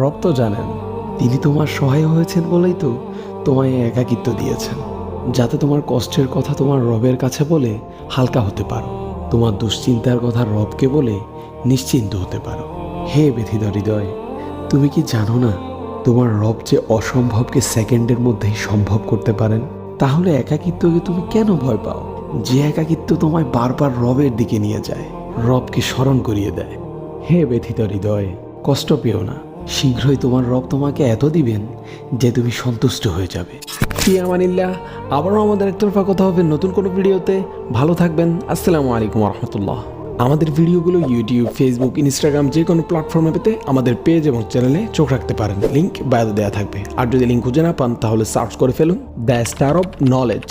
রব তো জানেন তিনি তোমার সহায় হয়েছেন বলেই তো তোমায় একাকিত্ব দিয়েছেন, যাতে তোমার কষ্টের কথা তোমার রবের কাছে বলে হালকা হতে পারো, তোমার দুশ্চিন্তার কথা রবকে বলে নিশ্চিন্ত হতে পারো। হে ব্যথিত হৃদয়, তুমি কি জানো না তোমার রব যে অসম্ভবকে সেকেন্ডের মধ্যেই সম্ভব করতে পারেন? তাহলে একাকিত্বকে তুমি কেন ভয় পাও? যে একাকিত্ব তোমায় বারবার রবের দিকে নিয়ে যায়, রবকে স্মরণ করিয়ে দেয়। হে ব্যথিত হৃদয়, কষ্ট পেও না, শীঘ্রই তোমার রব তোমাকে এত দিবেন যে তুমি সন্তুষ্ট হয়ে যাবে। ফি আমানিল্লাহ। আবারও আমাদের একতরফা কথা হবে নতুন কোনো ভিডিওতে। ভালো থাকবেন। আসসালামু আলাইকুম রহমতুল্লাহ। আমাদের ভিডিওগুলো ইউটিউব, ফেসবুক, ইনস্টাগ্রাম যে কোনো প্ল্যাটফর্মে পেতে আমাদের পেজ এবং চ্যানেলে চোখ রাখতে পারেন। লিঙ্ক বায়োতে দেওয়া থাকবে। আর যদি লিঙ্ক খুঁজে না পান তাহলে সার্চ করে ফেলুন দ্য স্টার অফ নলেজ।